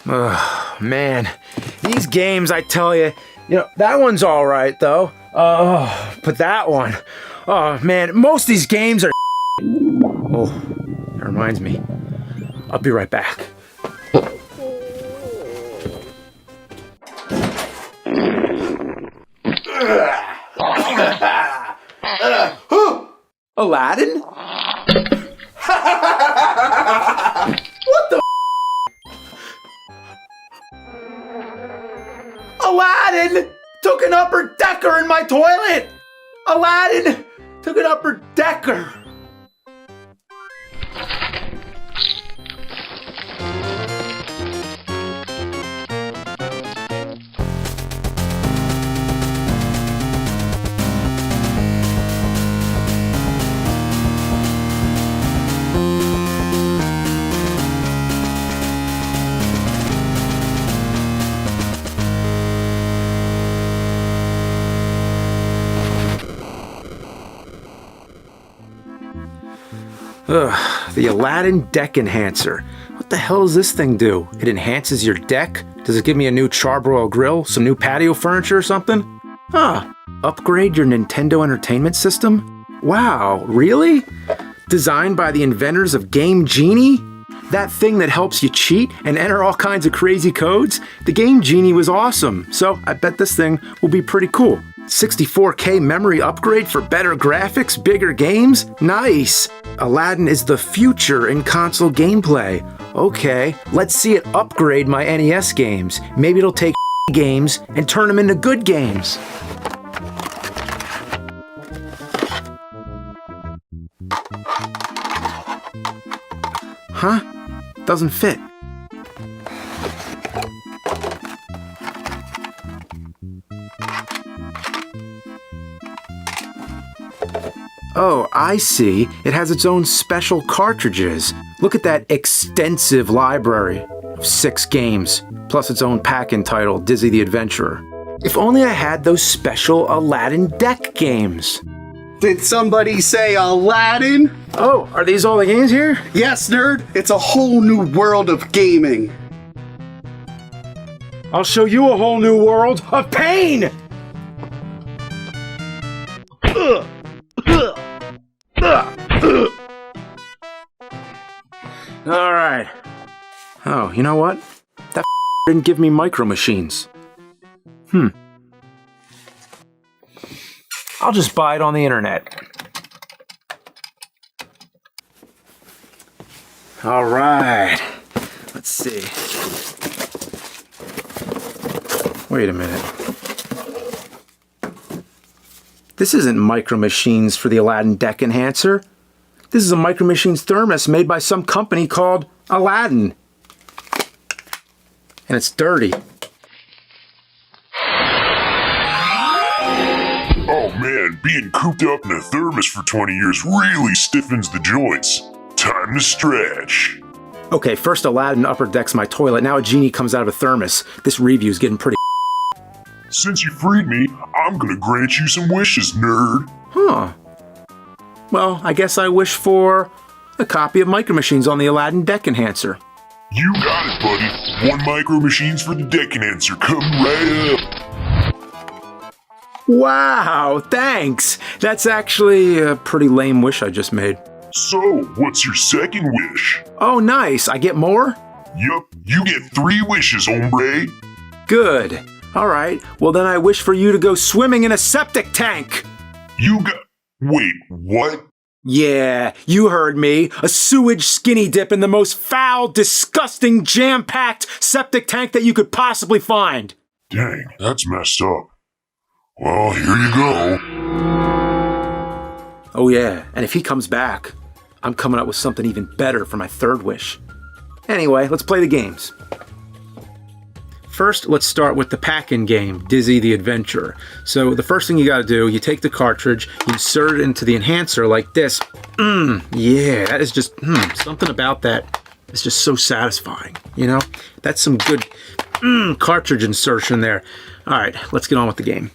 Oh, man. These games, I tell you, that one's all right, though. But that one, oh, man, most of these games are Oh, that reminds me. I'll be right back. Aladdin? What the Aladdin took an upper decker in my toilet! Aladdin took an upper decker! The Aladdin Deck Enhancer. What the hell does this thing do? It enhances your deck? Does it give me a new charbroil grill? Some new patio furniture or something? Huh. Upgrade your Nintendo Entertainment System? Wow, really? Designed by the inventors of Game Genie? That thing that helps you cheat and enter all kinds of crazy codes? The Game Genie was awesome, so I bet this thing will be pretty cool. 64K memory upgrade for better graphics, bigger games? Nice! Aladdin is the future in console gameplay. Okay, let's see it upgrade my NES games. Maybe it'll take games and turn them into good games. Huh? Doesn't fit. Oh, I see. It has its own special cartridges. Look at that extensive library of 6 games, plus its own pack entitled Dizzy the Adventurer. If only I had those special Aladdin Deck games. Did somebody say Aladdin? Oh, are these all the games here? Yes, nerd. It's a whole new world of gaming. I'll show you a whole new world of pain! Alright. Oh, you know what? That didn't give me micro machines. I'll just buy it on the internet. Alright. Let's see. Wait a minute. This isn't Micro Machines for the Aladdin Deck Enhancer. This is a Micro Machines thermos made by some company called Aladdin. And it's dirty. Oh man, being cooped up in a thermos for 20 years really stiffens the joints. Time to stretch. Okay, first Aladdin upper decks my toilet, now a genie comes out of a thermos. This review's getting pretty. Since you freed me, I'm gonna grant you some wishes, nerd. Huh. Well, I guess I wish for a copy of Micro Machines on the Aladdin Deck Enhancer. You got it, buddy. 1 Micro Machines for the Deck Enhancer coming right up. Wow, thanks! That's actually a pretty lame wish I just made. So, what's your second wish? Oh, nice. I get more? Yup, you get 3 wishes, hombre. Good. All right, well then I wish for you to go swimming in a septic tank. You got... Wait, what? Yeah, you heard me. A sewage skinny dip in the most foul, disgusting, jam-packed septic tank that you could possibly find. Dang, that's messed up. Well, here you go. Oh yeah, and if he comes back, I'm coming up with something even better for my third wish. Anyway, let's play the games. First, let's start with the pack-in game, Dizzy the Adventurer. So the first thing you gotta do, you take the cartridge, you insert it into the enhancer like this. Yeah, that is just, something about that is just so satisfying, you know? That's some good, cartridge insertion there. All right, let's get on with the game.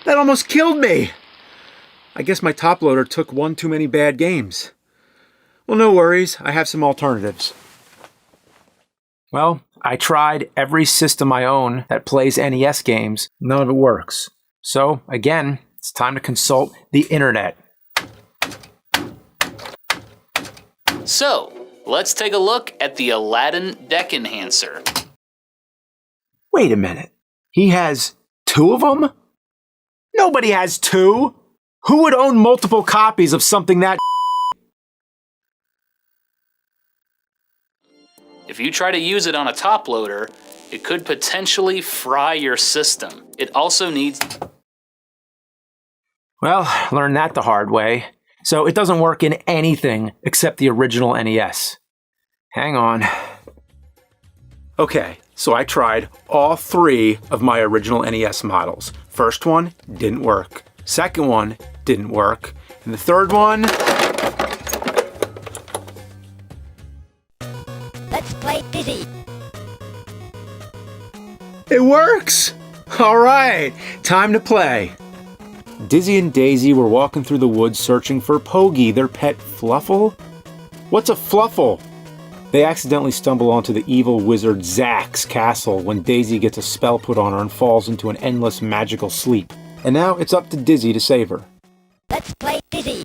That almost killed me! I guess my top loader took one too many bad games. Well, no worries, I have some alternatives. Well, I tried every system I own that plays NES games. None of it works. So, again, it's time to consult the internet. So, let's take a look at the Aladdin Deck Enhancer. Wait a minute. He has 2 of them? Nobody has 2! Who would own multiple copies of something that? If you try to use it on a top loader, it could potentially fry your system. It also needs... Well, learned that the hard way. So it doesn't work in anything except the original NES. Hang on. Okay, so I tried all 3 of my original NES models. First one didn't work. Second one didn't work. And the third one... Let's play Dizzy. It works! Alright, time to play. Dizzy and Daisy were walking through the woods searching for Pogi, their pet Fluffle. What's a Fluffle? They accidentally stumble onto the evil wizard Zack's castle when Daisy gets a spell put on her and falls into an endless magical sleep. And now it's up to Dizzy to save her. Let's play Dizzy.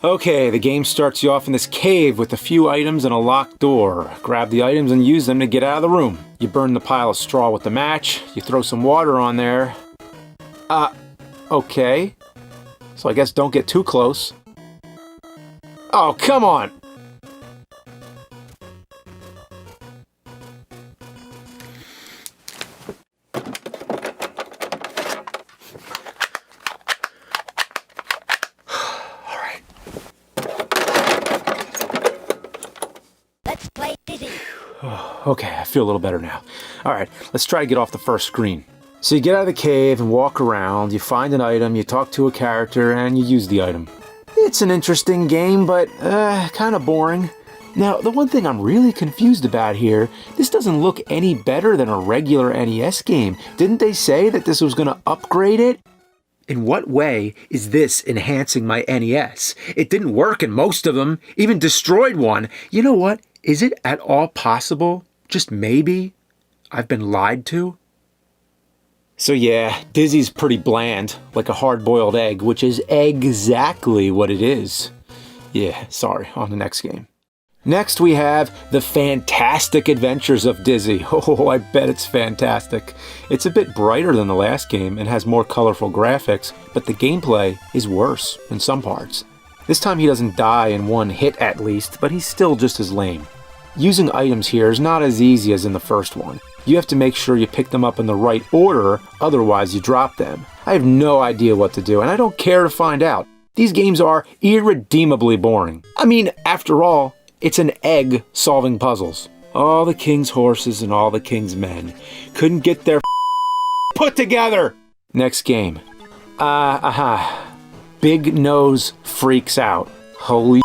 Okay, the game starts you off in this cave with a few items and a locked door. Grab the items and use them to get out of the room. You burn the pile of straw with the match, you throw some water on there. Okay. So I guess don't get too close. Oh, come on! Let's play Dizzy. Okay, I feel a little better now. Alright, let's try to get off the first screen. So you get out of the cave and walk around, you find an item, you talk to a character, and you use the item. It's an interesting game, but kind of boring. Now, the one thing I'm really confused about here, this doesn't look any better than a regular NES game. Didn't they say that this was going to upgrade it? In what way is this enhancing my NES? It didn't work in most of them, even destroyed one. You know what? Is it at all possible, just maybe, I've been lied to? So yeah, Dizzy's pretty bland, like a hard-boiled egg, which is exactly what it is. Yeah, sorry, on the next game. Next we have The Fantastic Adventures of Dizzy. Oh, I bet it's fantastic. It's a bit brighter than the last game and has more colorful graphics, but the gameplay is worse in some parts. This time he doesn't die in one hit at least, but he's still just as lame. Using items here is not as easy as in the first one. You have to make sure you pick them up in the right order, otherwise you drop them. I have no idea what to do, and I don't care to find out. These games are irredeemably boring. I mean, after all, it's an egg solving puzzles. All the king's horses and all the king's men couldn't get their put together! Next game. Big Nose freaks out. Holy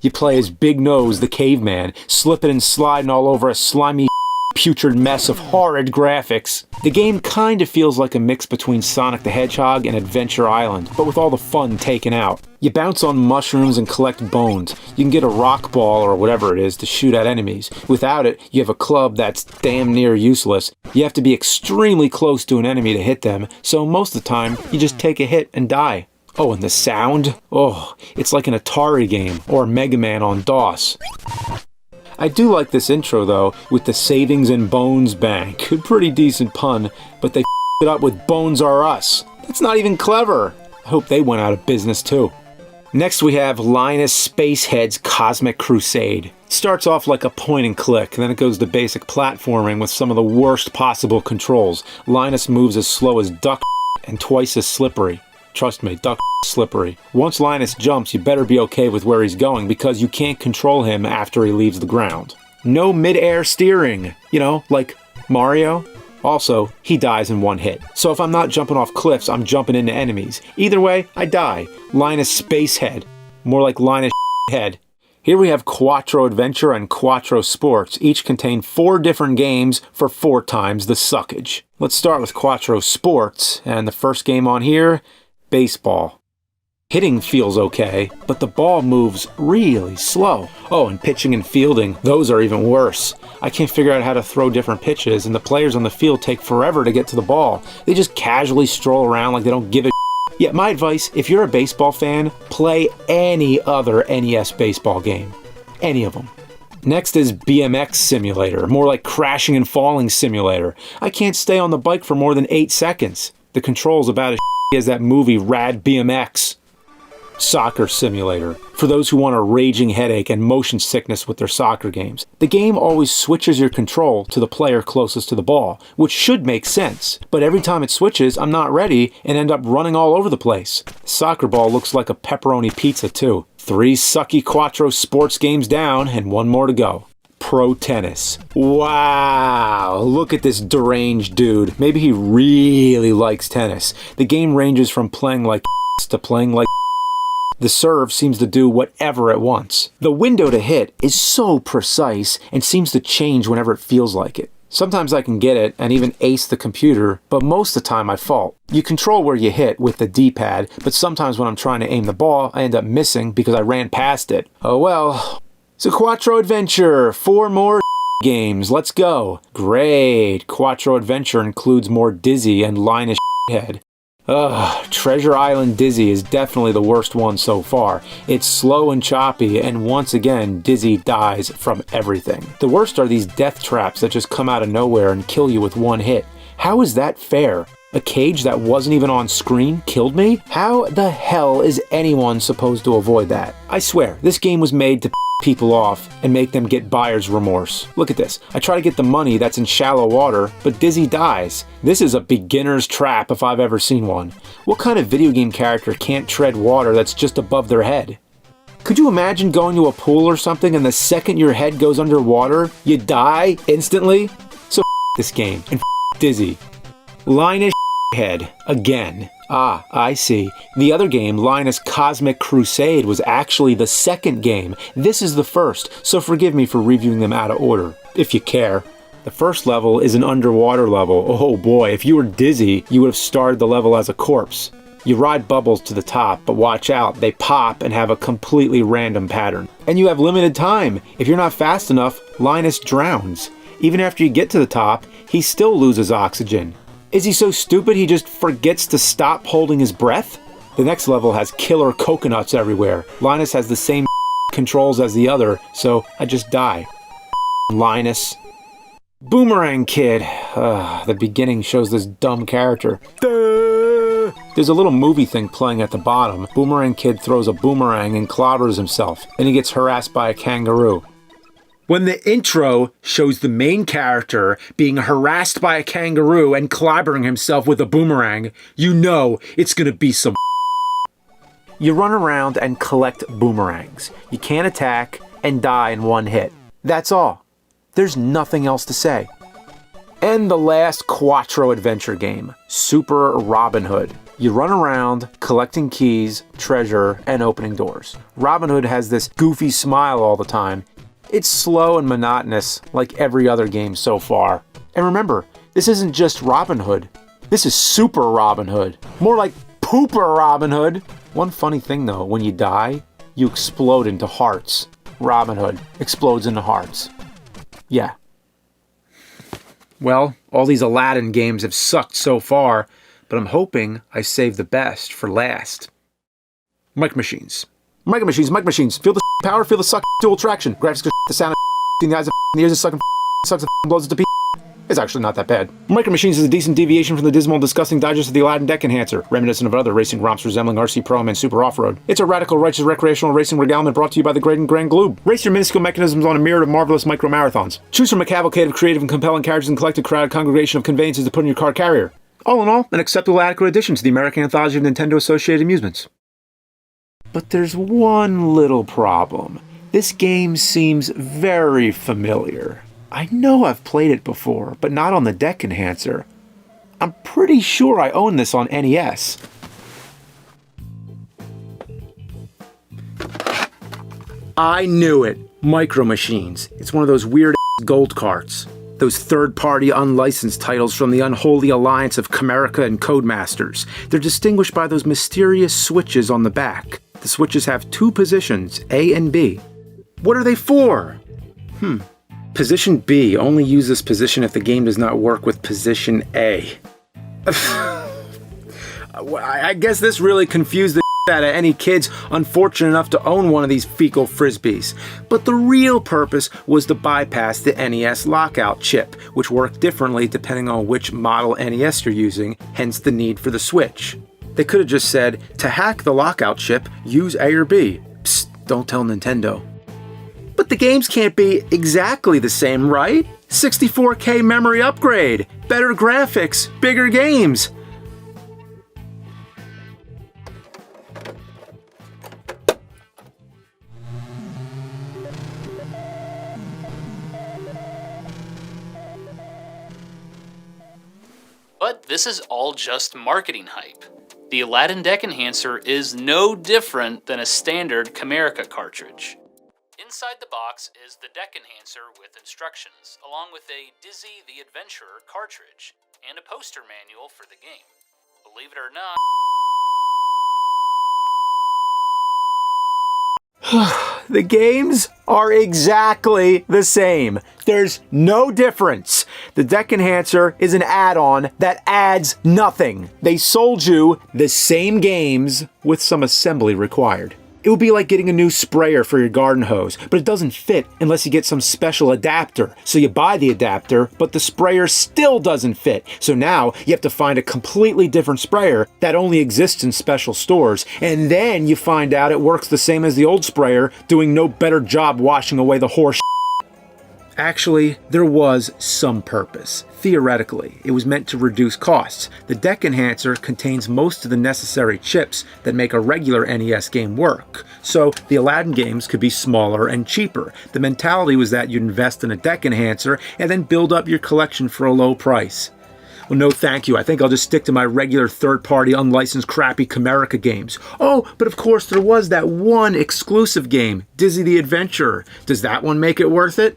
you play as Big Nose, the caveman, slipping and sliding all over a slimy putrid mess of horrid graphics. The game kinda feels like a mix between Sonic the Hedgehog and Adventure Island, but with all the fun taken out. You bounce on mushrooms and collect bones. You can get a rock ball or whatever it is to shoot at enemies. Without it, you have a club that's damn near useless. You have to be extremely close to an enemy to hit them, so most of the time, you just take a hit and die. Oh, and the sound? Oh, it's like an Atari game or Mega Man on DOS. I do like this intro though, with the Savings and Bones Bank. Pretty decent pun, but they it up with Bones Are Us. That's not even clever. I hope they went out of business too. Next we have Linus Spacehead's Cosmic Crusade. Starts off like a point and click, and then it goes to basic platforming with some of the worst possible controls. Linus moves as slow as duck and twice as slippery. Trust me, duck slippery. Once Linus jumps, you better be okay with where he's going because you can't control him after he leaves the ground. No mid-air steering, you know, like Mario. Also, he dies in one hit. So if I'm not jumping off cliffs, I'm jumping into enemies. Either way, I die. Linus Spacehead. More like Linus Head. Here we have Quattro Adventure and Quattro Sports. Each contain 4 different games for 4 times the suckage. Let's start with Quattro Sports, and the first game on here, baseball. Hitting feels okay, but the ball moves really slow. Oh, and pitching and fielding, those are even worse. I can't figure out how to throw different pitches, and the players on the field take forever to get to the ball. They just casually stroll around like they don't give a Yeah, my advice, if you're a baseball fan, play any other NES baseball game. Any of them. Next is BMX Simulator, more like crashing and falling simulator. I can't stay on the bike for more than 8 seconds. The control's about as as that movie Rad BMX. Soccer Simulator, for those who want a raging headache and motion sickness with their soccer games. The game always switches your control to the player closest to the ball, which should make sense. But every time it switches, I'm not ready and end up running all over the place. Soccer ball looks like a pepperoni pizza too. 3 sucky Quattro Sports games down and 1 more to go. Pro Tennis. Wow, look at this deranged dude. Maybe he really likes tennis. The game ranges from playing like to playing like The serve seems to do whatever it wants. The window to hit is so precise and seems to change whenever it feels like it. Sometimes I can get it and even ace the computer, but most of the time I fault. You control where you hit with the D-pad, but sometimes when I'm trying to aim the ball, I end up missing because I ran past it. Oh well. So Quattro Adventure, 4 more games, let's go. Great, Quattro Adventure includes more Dizzy and Linus head. Ugh, Treasure Island Dizzy is definitely the worst one so far. It's slow and choppy, and once again, Dizzy dies from everything. The worst are these death traps that just come out of nowhere and kill you with 1 hit. How is that fair? A cage that wasn't even on screen killed me? How the hell is anyone supposed to avoid that? I swear, this game was made to people off and make them get buyer's remorse. Look at this. I try to get the money that's in shallow water, but Dizzy dies. This is a beginner's trap if I've ever seen one. What kind of video game character can't tread water that's just above their head? Could you imagine going to a pool or something and the second your head goes underwater, you die instantly? So this game and Dizzy. Linus head again. Ah, I see. The other game, Linus Cosmic Crusade, was actually the second game. This is the first, so forgive me for reviewing them out of order, if you care. The first level is an underwater level. Oh boy, if you were Dizzy, you would have started the level as a corpse. You ride bubbles to the top, but watch out, they pop and have a completely random pattern. And you have limited time. If you're not fast enough, Linus drowns. Even after you get to the top, he still loses oxygen. Is he so stupid he just forgets to stop holding his breath? The next level has killer coconuts everywhere. Linus has the same controls as the other, so I just die. Linus. Boomerang Kid. The beginning shows this dumb character. Duh! There's a little movie thing playing at the bottom. Boomerang Kid throws a boomerang and clobbers himself. Then he gets harassed by a kangaroo. When the intro shows the main character being harassed by a kangaroo and clobbering himself with a boomerang, you know it's gonna be some You run around and collect boomerangs. You can't attack and die in 1 hit. That's all. There's nothing else to say. And the last Quattro Adventure game, Super Robin Hood. You run around collecting keys, treasure, and opening doors. Robin Hood has this goofy smile all the time. It's slow and monotonous, like every other game so far. And remember, this isn't just Robin Hood. This is Super Robin Hood. More like Pooper Robin Hood. One funny thing though, when you die, you explode into hearts. Robin Hood explodes into hearts. Yeah. Well, all these Aladdin games have sucked so far, but I'm hoping I save the best for last. Micro Machines. Micro Machines. Feel the power, feel the suck, dual traction. Graphics, the sound, the eyes, the ears, sucks, blows it to pieces. It's actually not that bad. Micro Machines is a decent deviation from the dismal and disgusting digest of the Aladdin Deck Enhancer, reminiscent of other racing romps resembling RC Pro and Super Off-Road. It's a radical, righteous, recreational racing regalement brought to you by the Great and Grand Gloob. Race your minuscule mechanisms on a myriad of marvelous micro-marathons. Choose from a cavalcade of creative and compelling characters and collected crowd congregation of conveyances to put in your car carrier. All in all, an acceptable adequate addition to the American anthology of Nintendo Associated Amusements. But there's one little problem. This game seems very familiar. I know I've played it before, but not on the Deck Enhancer. I'm pretty sure I own this on NES. I knew it. Micro Machines. It's one of those weird gold carts. Those third-party unlicensed titles from the unholy alliance of Chimerica and Codemasters. They're distinguished by those mysterious switches on the back. The switches have two positions, A and B. What are they for? Position B only uses position if the game does not work with position A. I guess this really confused the out of any kids unfortunate enough to own one of these fecal frisbees. But the real purpose was to bypass the NES lockout chip, which worked differently depending on which model NES you're using, hence the need for the switch. They could have just said, to hack the lockout chip, use A or B. Psst, don't tell Nintendo. But the games can't be exactly the same, right? 64K memory upgrade, better graphics, bigger games. But this is all just marketing hype. The Aladdin Deck Enhancer is no different than a standard Chimerica cartridge. Inside the box is the Deck Enhancer with instructions, along with a Dizzy the Adventurer cartridge, and a poster manual for the game. Believe it or not, the games are exactly the same. There's no difference. The Deck Enhancer is an add-on that adds nothing. They sold you the same games with some assembly required. It would be like getting a new sprayer for your garden hose, but it doesn't fit unless you get some special adapter. So you buy the adapter, but the sprayer still doesn't fit. So now you have to find a completely different sprayer that only exists in special stores. And then you find out it works the same as the old sprayer, doing no better job washing away the horse. Actually, there was some purpose. Theoretically, it was meant to reduce costs. The Deck Enhancer contains most of the necessary chips that make a regular NES game work, so the Aladdin games could be smaller and cheaper. The mentality was that you'd invest in a Deck Enhancer and then build up your collection for a low price. Well, no thank you. I think I'll just stick to my regular third-party, unlicensed, crappy Chimerica games. Oh, but of course there was that one exclusive game, Dizzy the Adventurer. Does that one make it worth it?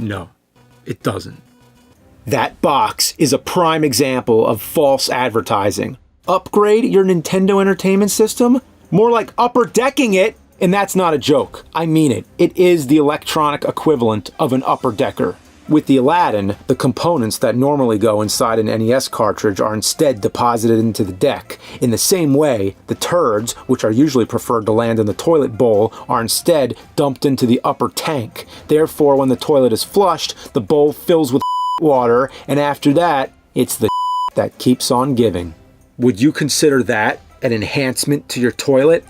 No, it doesn't. That box is a prime example of false advertising. Upgrade your Nintendo Entertainment System? More like upper decking it, and that's not a joke. I mean it. It is the electronic equivalent of an upper decker. With the Aladdin, the components that normally go inside an NES cartridge are instead deposited into the deck. In the same way, the turds, which are usually preferred to land in the toilet bowl, are instead dumped into the upper tank. Therefore, when the toilet is flushed, the bowl fills with water, and after that, it's the that keeps on giving. Would you consider that an enhancement to your toilet?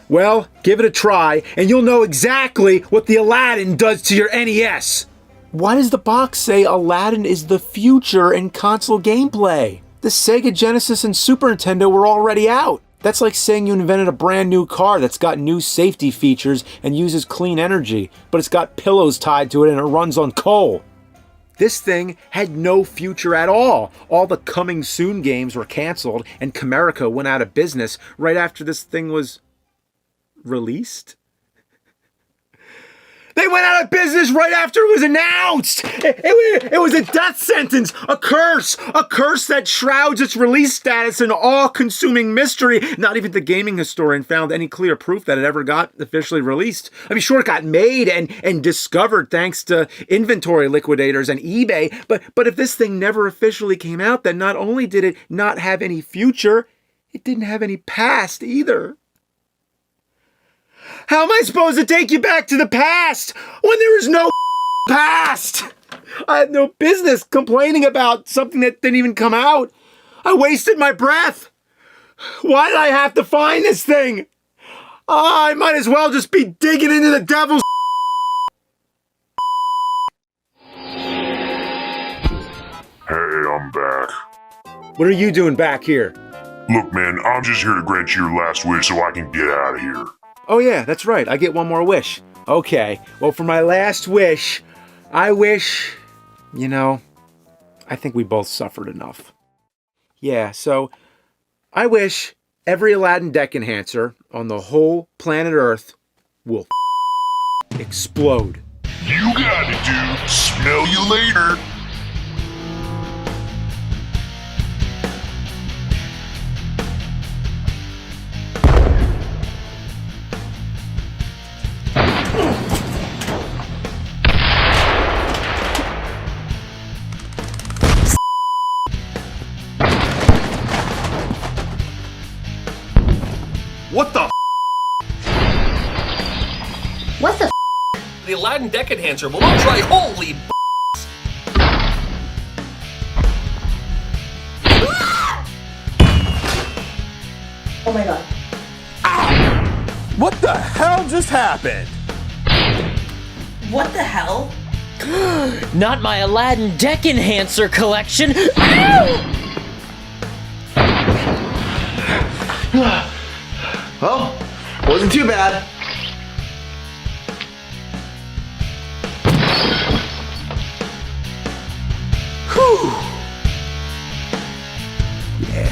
Well, give it a try, and you'll know exactly what the Aladdin does to your NES. Why does the box say Aladdin is the future in console gameplay? The Sega Genesis and Super Nintendo were already out. That's like saying you invented a brand new car that's got new safety features and uses clean energy, but it's got pillows tied to it and it runs on coal. This thing had no future at all. All the coming soon games were canceled and Chimerica went out of business right after this thing was released. They went out of business right after it was announced. It was a death sentence, a curse that shrouds its release status in all-consuming mystery. Not even the gaming historian found any clear proof that it ever got officially released. I mean, sure, it got made and discovered thanks to inventory liquidators and eBay, but if this thing never officially came out, then not only did it not have any future, it didn't have any past either. How am I supposed to take you back to the past when there is no past? I had no business complaining about something that didn't even come out. I wasted my breath. Why did I have to find this thing? I might as well just be digging into the devil's. Hey, I'm back. What are you doing back here? Look, man, I'm just here to grant you your last wish so I can get out of here. Oh yeah, that's right. I get one more wish. Okay, well for my last wish, I wish, I think we both suffered enough. Yeah, so I wish every Aladdin Deck Enhancer on the whole planet Earth will Explode. You got it, dude. Smell you later. What the? What the The Aladdin Deck Enhancer will not try. Holy b****s. Oh my god. What the hell just happened? What the hell? Not my Aladdin Deck Enhancer collection! Well, wasn't too bad. Yeah.